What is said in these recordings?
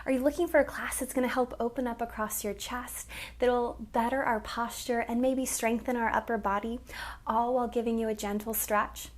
Are you looking for a class that's going to help open up across your chest, that'll better our posture and maybe strengthen our upper body, all while giving you a gentle stretch?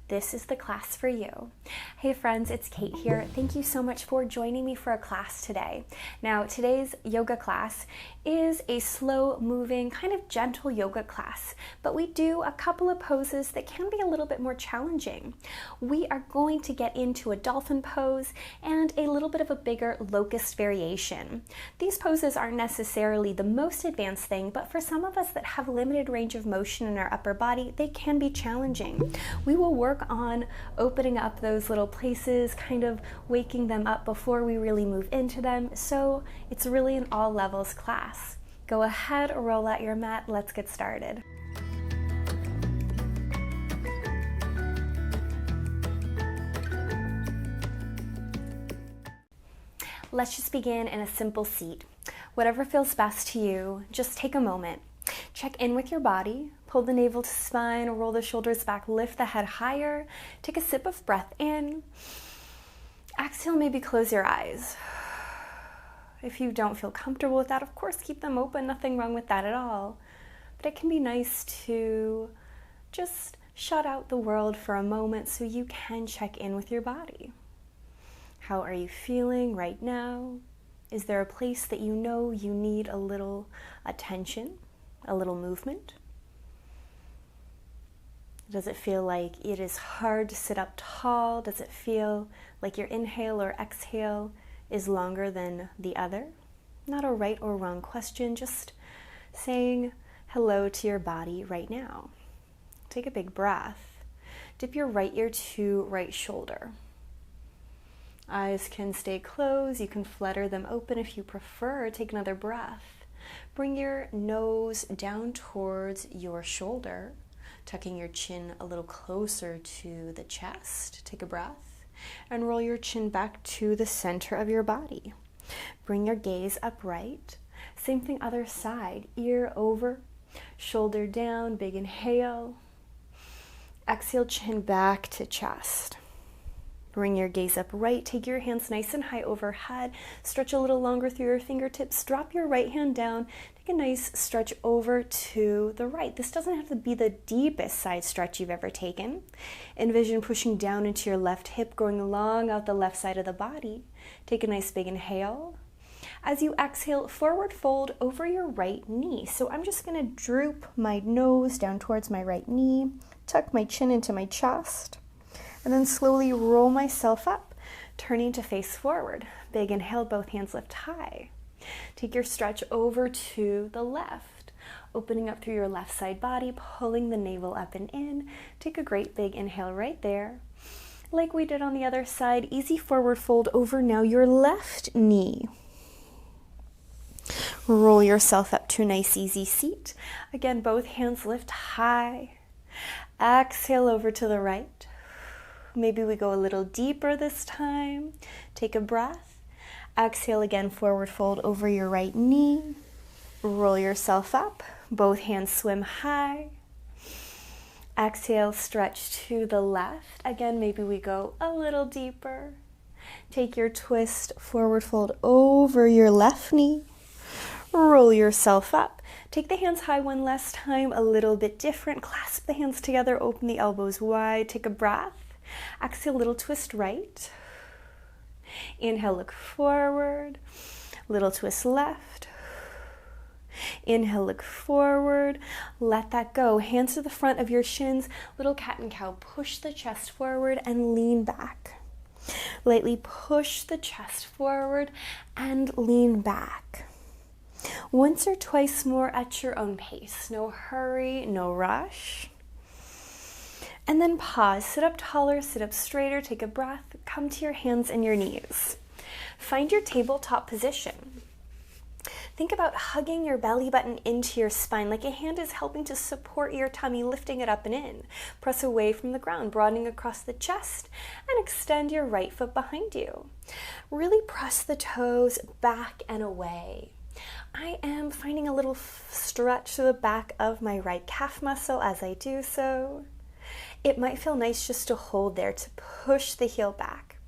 This is the class for you. Hey friends, it's Kait here. Thank you so much for joining me for a class today. Now, today's yoga class is a slow moving, kind of gentle yoga class, but we do a couple of poses that can be a little bit more challenging. We are going to get into a dolphin pose and a little bit of a bigger locust variation. These poses aren't necessarily the most advanced thing, but for some of us that have limited range of motion in our upper body, they can be challenging. We will work on opening up those little places, kind of waking them up before we really move into them. So it's really an all levels class. Go ahead, roll out your mat. Let's get started. Let's just begin in a simple seat. Whatever feels best to you, just take a moment. Check in with your body, pull the navel to spine, roll the shoulders back, lift the head higher, take a sip of breath in. Exhale, maybe close your eyes. If you don't feel comfortable with that, of course, keep them open, nothing wrong with that at all. But it can be nice to just shut out the world for a moment so you can check in with your body. How are you feeling right now? Is there a place that you know you need a little attention? A little movement? Does it feel like it is hard to sit up tall? Does it feel like your inhale or exhale is longer than the other? Not a right or wrong question, just saying hello to your body right now. Take a big breath. Dip your right ear to right shoulder. Eyes can stay closed. You can flutter them open if you prefer. Take another breath. Bring your nose down towards your shoulder, tucking your chin a little closer to the chest. Take a breath and roll your chin back to the center of your body. Bring your gaze upright. Same thing other side, ear over, shoulder down, big inhale. Exhale, chin back to chest. Bring your gaze upright, take your hands nice and high overhead, stretch a little longer through your fingertips, drop your right hand down, take a nice stretch over to the right. This doesn't have to be the deepest side stretch you've ever taken. Envision pushing down into your left hip, going along out the left side of the body. Take a nice big inhale. As you exhale, forward fold over your right knee. So I'm just going to droop my nose down towards my right knee, tuck my chin into my chest, and then slowly roll myself up, turning to face forward. Big inhale, both hands lift high. Take your stretch over to the left, opening up through your left side body, pulling the navel up and in. Take a great big inhale right there. Like we did on the other side, easy forward fold over now your left knee. Roll yourself up to a nice easy seat. Again, both hands lift high. Exhale over to the right. Maybe we go a little deeper this time. Take a breath. Exhale again, forward fold over your right knee. Roll yourself up. Both hands swim high. Exhale, stretch to the left. Again, maybe we go a little deeper. Take your twist, forward fold over your left knee. Roll yourself up. Take the hands high one last time, a little bit different. Clasp the hands together, open the elbows wide. Take a breath. Exhale, little twist right. Inhale, look forward. Little twist left. Inhale, look forward. Let that go. Hands to the front of your shins. Little cat and cow. Push the chest forward and lean back. Lightly push the chest forward and lean back. Once or twice more at your own pace. No hurry, no rush. And then pause, sit up taller, sit up straighter, take a breath, come to your hands and your knees. Find your tabletop position. Think about hugging your belly button into your spine, like a hand is helping to support your tummy, lifting it up and in. Press away from the ground, broadening across the chest, and extend your right foot behind you. Really press the toes back and away. I am finding a little stretch to the back of my right calf muscle as I do so. It might feel nice just to hold there, to push the heel back.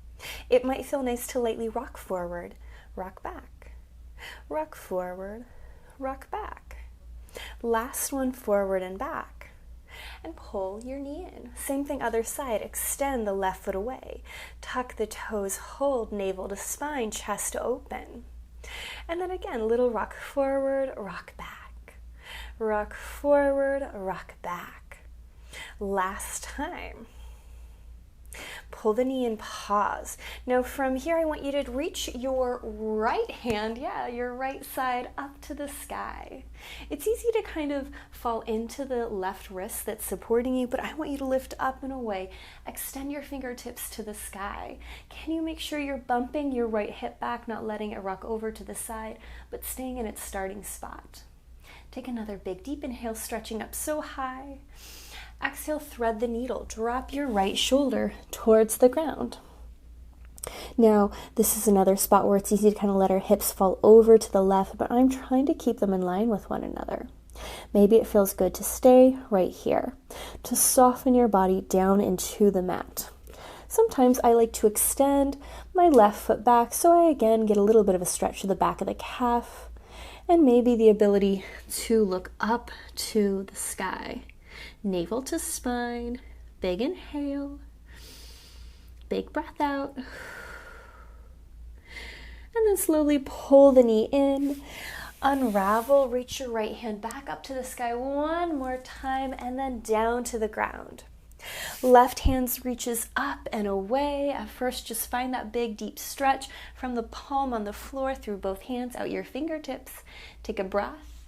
It might feel nice to lightly rock forward, rock back, rock forward, rock back. Last one, forward and back. And pull your knee in. Same thing, other side. Extend the left foot away. Tuck the toes, hold navel to spine, chest open. And then again, little rock forward, rock back. Rock forward, rock back. Last time. Pull the knee in, pause. Now from here, I want you to reach your right hand, your right side up to the sky. It's easy to kind of fall into the left wrist that's supporting you, but I want you to lift up and away. Extend your fingertips to the sky. Can you make sure you're bumping your right hip back, not letting it rock over to the side, but staying in its starting spot? Take another big deep inhale, stretching up so high. Exhale, thread the needle. Drop your right shoulder towards the ground. Now, this is another spot where it's easy to kind of let our hips fall over to the left, but I'm trying to keep them in line with one another. Maybe it feels good to stay right here, to soften your body down into the mat. Sometimes I like to extend my left foot back, so I again get a little bit of a stretch to the back of the calf, and maybe the ability to look up to the sky. Navel to spine, big inhale, big breath out, and then slowly pull the knee in, unravel, reach your right hand back up to the sky one more time, and then down to the ground. Left hand reaches up and away. At first, just find that big deep stretch from the palm on the floor through both hands, out your fingertips. Take a breath,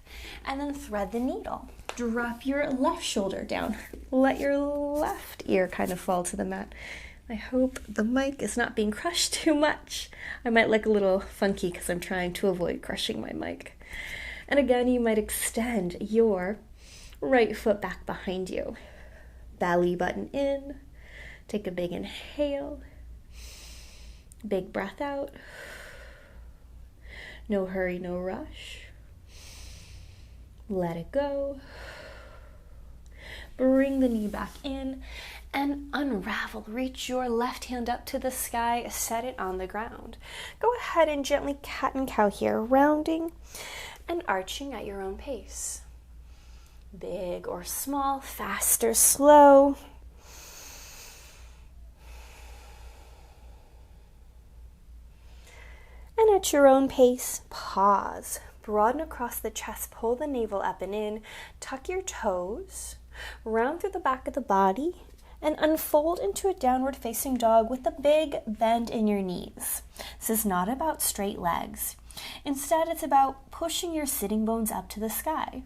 and then thread the needle. Drop your left shoulder down. Let your left ear kind of fall to the mat. I hope the mic is not being crushed too much. I might look a little funky because I'm trying to avoid crushing my mic. And again, you might extend your right foot back behind you. Belly button in. Take a big inhale. Big breath out. No hurry, no rush. Let it go. Bring the knee back in and unravel. Reach your left hand up to the sky, set it on the ground. Go ahead and gently cat and cow here, rounding and arching at your own pace. Big or small, fast or slow. And at your own pace, pause. Broaden across the chest, pull the navel up and in, tuck your toes, round through the back of the body, and unfold into a downward facing dog with a big bend in your knees. This is not about straight legs. Instead, it's about pushing your sitting bones up to the sky,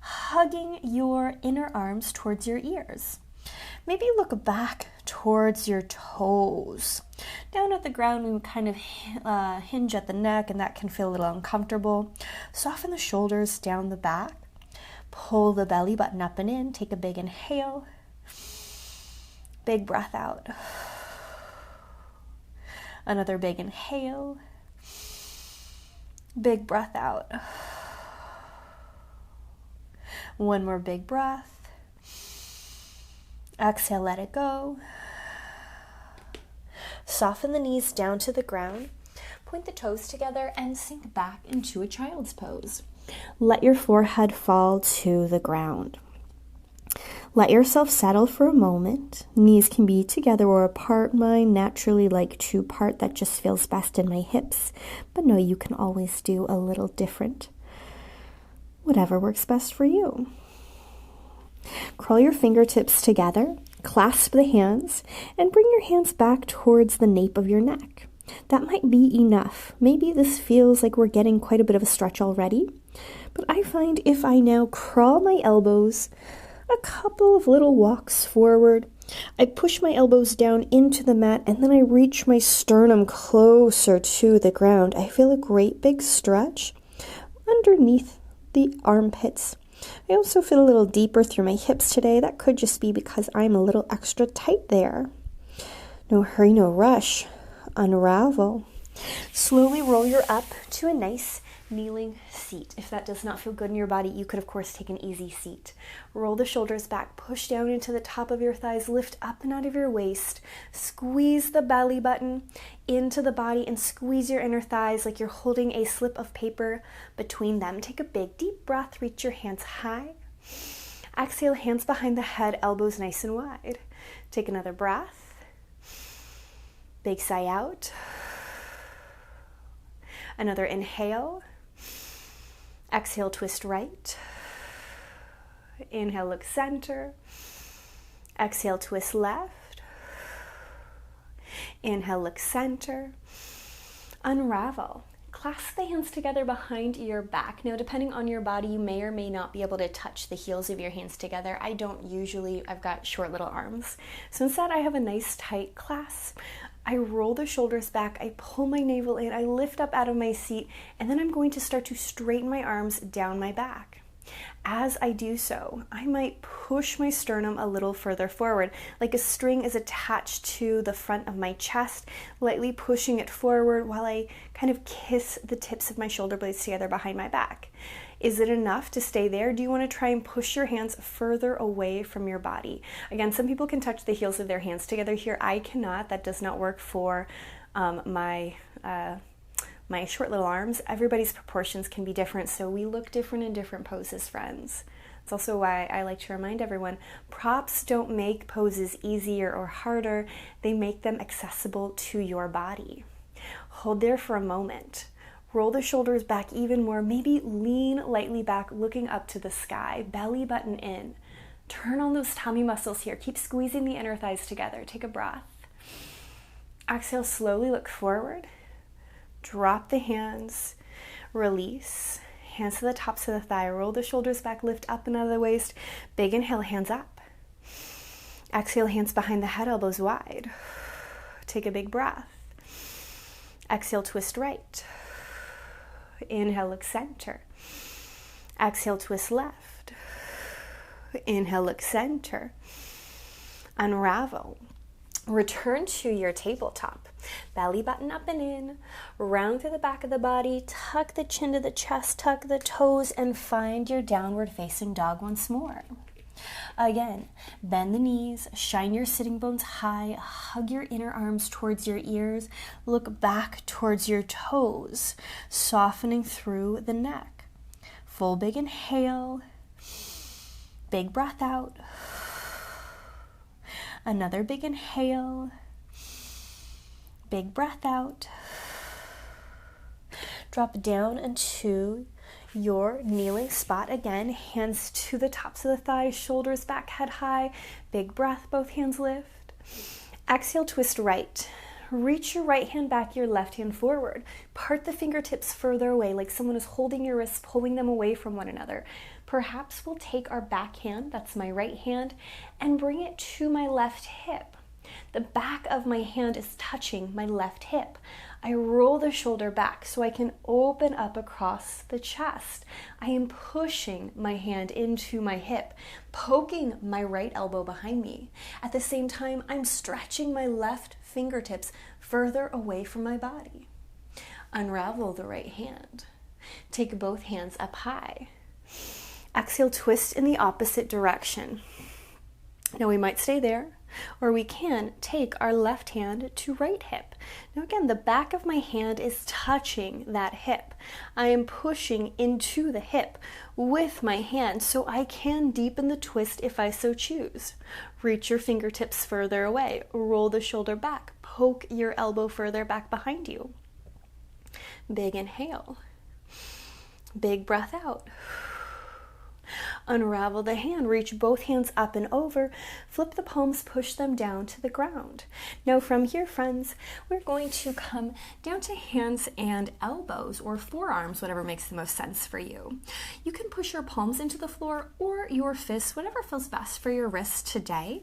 hugging your inner arms towards your ears. Maybe look back towards your toes. Down at the ground, we kind of hinge at the neck, and that can feel a little uncomfortable. Soften the shoulders down the back. Pull the belly button up and in. Take a big inhale. Big breath out. Another big inhale. Big breath out. One more big breath. Exhale, let it go. Soften the knees down to the ground. Point the toes together and sink back into a child's pose. Let your forehead fall to the ground. Let yourself settle for a moment. Knees can be together or apart. Mine naturally like to part. That just feels best in my hips. But no, you can always do a little different. Whatever works best for you. Curl your fingertips together, clasp the hands, and bring your hands back towards the nape of your neck. That might be enough. Maybe this feels like we're getting quite a bit of a stretch already, but I find if I now crawl my elbows a couple of little walks forward, I push my elbows down into the mat, and then I reach my sternum closer to the ground. I feel a great big stretch underneath the armpits. I also feel a little deeper through my hips today. That could just be because I'm a little extra tight there. No hurry, no rush. Unravel. Slowly roll your up to a nice kneeling seat. If that does not feel good in your body, you could of course take an easy seat. Roll the shoulders back, push down into the top of your thighs, lift up and out of your waist, squeeze the belly button into the body and squeeze your inner thighs like you're holding a slip of paper between them. Take a big deep breath, reach your hands high. Exhale, hands behind the head, elbows nice and wide. Take another breath. Big sigh out. Another inhale. Exhale, twist right. Inhale, look center. Exhale, twist left. Inhale, look center. Unravel. Clasp the hands together behind your back. Now, depending on your body, you may or may not be able to touch the heels of your hands together. I don't usually, I've got short little arms. So instead, I have a nice tight clasp. I roll the shoulders back, I pull my navel in, I lift up out of my seat, and then I'm going to start to straighten my arms down my back. As I do so, I might push my sternum a little further forward, like a string is attached to the front of my chest, lightly pushing it forward while I kind of kiss the tips of my shoulder blades together behind my back. Is it enough to stay there? Do you want to try and push your hands further away from your body? Again, some people can touch the heels of their hands together here. I cannot. That does not work for my short little arms. Everybody's proportions can be different, so we look different in different poses, friends. It's also why I like to remind everyone, props don't make poses easier or harder. They make them accessible to your body. Hold there for a moment. Roll the shoulders back even more. Maybe lean lightly back, looking up to the sky. Belly button in. Turn on those tummy muscles here. Keep squeezing the inner thighs together. Take a breath. Exhale, slowly look forward. Drop the hands. Release. Hands to the tops of the thigh. Roll the shoulders back, lift up and out of the waist. Big inhale, hands up. Exhale, hands behind the head, elbows wide. Take a big breath. Exhale, twist right. Inhale, look center. Exhale, twist left. Inhale, look center. Unravel. Return to your tabletop. Belly button up and in. Round through the back of the body. Tuck the chin to the chest. Tuck the toes and find your downward facing dog once more. Again, bend the knees, shine your sitting bones high, hug your inner arms towards your ears, look back towards your toes, softening through the neck. Full big inhale, big breath out. Another big inhale, big breath out. Drop down into your kneeling spot. Again, hands to the tops of the thighs, shoulders back, head high. Big breath, both hands lift. Exhale, twist right. Reach your right hand back, your left hand forward. Part the fingertips further away, like someone is holding your wrists, pulling them away from one another. Perhaps we'll take our back hand, that's my right hand, and bring it to my left hip. The back of my hand is touching my left hip. I roll the shoulder back so I can open up across the chest. I am pushing my hand into my hip, poking my right elbow behind me. At the same time, I'm stretching my left fingertips further away from my body. Unravel the right hand. Take both hands up high. Exhale, twist in the opposite direction. Now we might stay there, or we can take our left hand to right hip. Now again, the back of my hand is touching that hip. I am pushing into the hip with my hand so I can deepen the twist if I so choose. Reach your fingertips further away. Roll the shoulder back. Poke your elbow further back behind you. Big inhale. Big breath out. Unravel the hand, reach both hands up and over, flip the palms, push them down to the ground. Now from here, friends, we're going to come down to hands and elbows or forearms, whatever makes the most sense for you. You can push your palms into the floor or your fists, whatever feels best for your wrists today.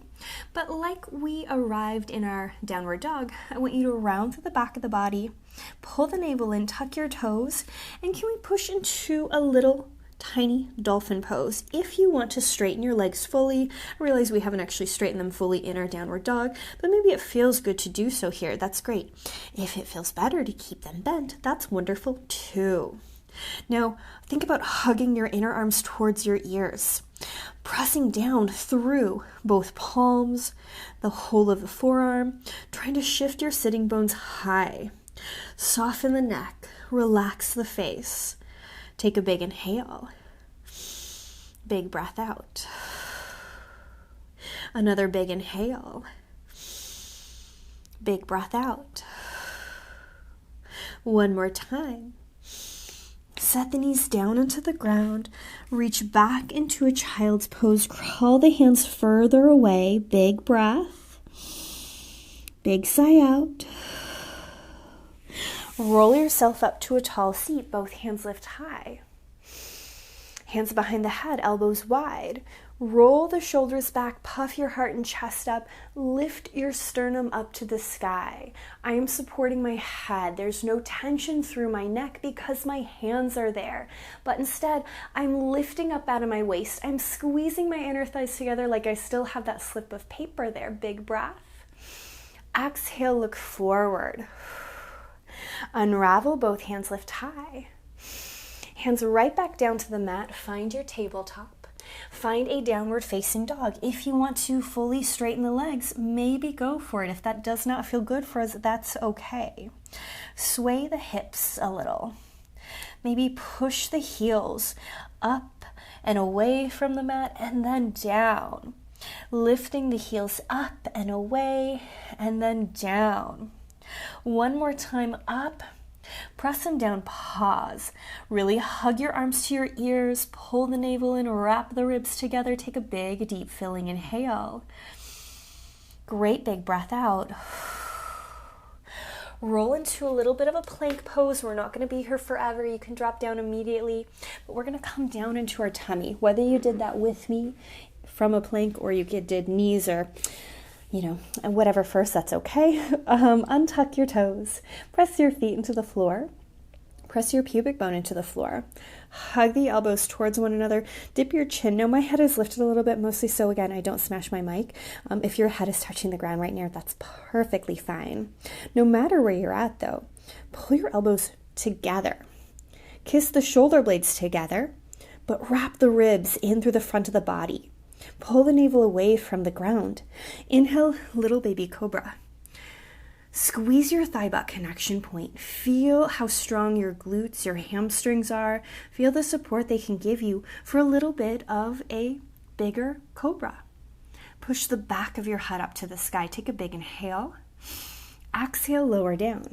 But like we arrived in our downward dog, I want you to round through the back of the body, pull the navel in, tuck your toes, and can we push into a little tiny dolphin pose. If you want to straighten your legs fully, I realize we haven't actually straightened them fully in our downward dog, but maybe it feels good to do so here. That's great. If it feels better to keep them bent, that's wonderful too. Now, think about hugging your inner arms towards your ears, pressing down through both palms, the whole of the forearm, trying to shift your sitting bones high. Soften the neck, relax the face. Take a big inhale. Big breath out. Another big inhale. Big breath out. One more time. Set the knees down into the ground. Reach back into a child's pose. Crawl the hands further away. Big breath. Big sigh out. Roll yourself up to a tall seat. Both hands lift high. Hands behind the head, elbows wide. Roll the shoulders back, puff your heart and chest up. Lift your sternum up to the sky. I am supporting my head. There's no tension through my neck because my hands are there. But instead, I'm lifting up out of my waist. I'm squeezing my inner thighs together like I still have that slip of paper there. Big breath. Exhale, look forward. Unravel, both hands lift high. Hands right back down to the mat. Find your tabletop. Find a downward facing dog. If you want to fully straighten the legs, maybe go for it. If that does not feel good for us, that's okay. Sway the hips a little. Maybe push the heels up and away from the mat and then down. Lifting the heels up and away and then down. One more time up. Press them down, pause. Really hug your arms to your ears, pull the navel in, wrap the ribs together, take a big, deep filling inhale. Great big breath out. Roll into a little bit of a plank pose. We're not going to be here forever. You can drop down immediately, but we're going to come down into our tummy. Whether you did that with me from a plank or you did knees or and whatever first, that's okay. Untuck your toes. Press your feet into the floor. Press your pubic bone into the floor. Hug the elbows towards one another. Dip your chin. Now my head is lifted a little bit, mostly so again, I don't smash my mic. If your head is touching the ground right now, that's perfectly fine. No matter where you're at though, pull your elbows together. Kiss the shoulder blades together, but wrap the ribs in through the front of the body. Pull the navel away from the ground. Inhale, little baby cobra. Squeeze your thigh butt connection point. Feel how strong your glutes, your hamstrings are. Feel the support they can give you for a little bit of a bigger cobra. Push the back of your head up to the sky. Take a big inhale. Exhale, lower down.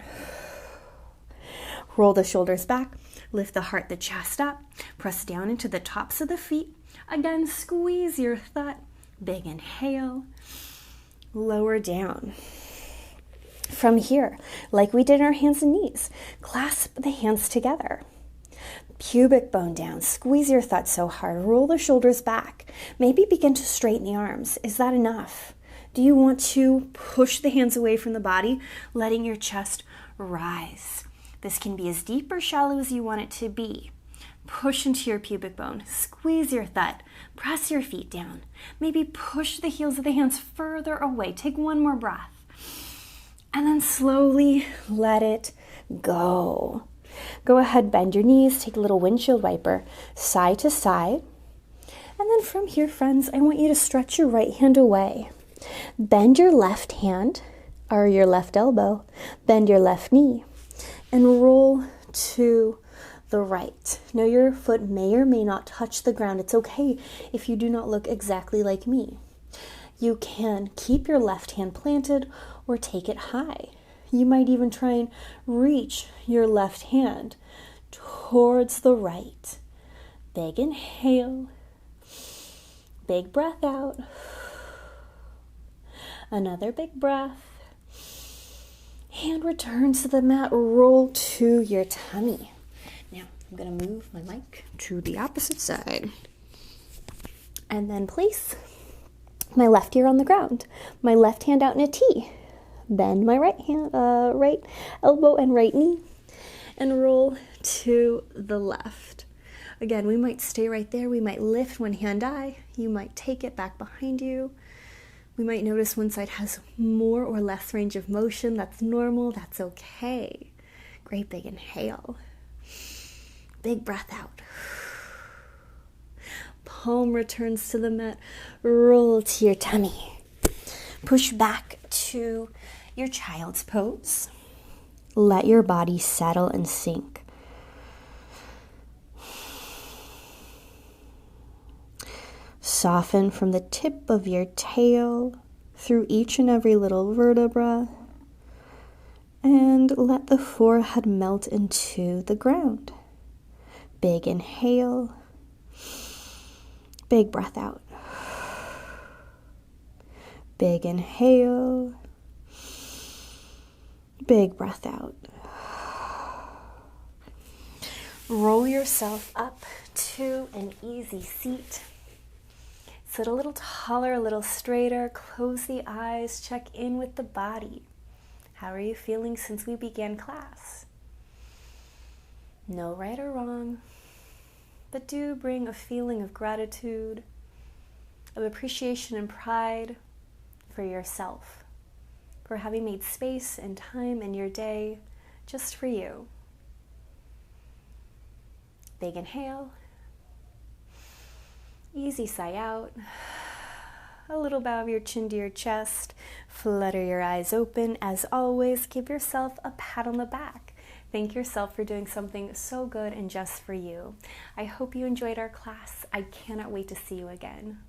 Roll the shoulders back. Lift the heart, the chest up. Press down into the tops of the feet. Again, squeeze your thigh. Big inhale. Lower down. From here, like we did in our hands and knees, clasp the hands together. Pubic bone down. Squeeze your thigh so hard. Roll the shoulders back. Maybe begin to straighten the arms. Is that enough? Do you want to push the hands away from the body, letting your chest rise? This can be as deep or shallow as you want it to be. Push into your pubic bone. Squeeze your thigh. Press your feet down. Maybe push the heels of the hands further away. Take one more breath. And then slowly let it go. Go ahead, bend your knees. Take a little windshield wiper side to side. And then from here, friends, I want you to stretch your right hand away. Bend your left hand or your left elbow. Bend your left knee. And roll to the right. Now your foot may or may not touch the ground. It's okay if you do not look exactly like me. You can keep your left hand planted or take it high. You might even try and reach your left hand towards the right. Big inhale. Big breath out. Another big breath. Hand returns to the mat. Roll to your tummy. Now, I'm going to move my mic to the opposite side. And then place my left ear on the ground. My left hand out in a T. Bend my right hand, right elbow and right knee. And roll to the left. Again, we might stay right there. We might lift one hand eye. You might take it back behind you. We might notice one side has more or less range of motion. That's normal. That's okay. Great big inhale. Big breath out. Palm returns to the mat. Roll to your tummy. Push back to your child's pose. Let your body settle and sink. Soften from the tip of your tail through each and every little vertebra, and let the forehead melt into the ground. Big inhale. Big breath out. Big inhale. Big breath out. Roll yourself up to an easy seat. Sit a little taller, a little straighter. Close the eyes. Check in with the body. How are you feeling since we began class? No right or wrong, but do bring a feeling of gratitude, of appreciation and pride for yourself, for having made space and time in your day just for you. Big inhale. Easy sigh out. A little bow of your chin to your chest. Flutter your eyes open. As always, give yourself a pat on the back. Thank yourself for doing something so good and just for you. I hope you enjoyed our class. I cannot wait to see you again.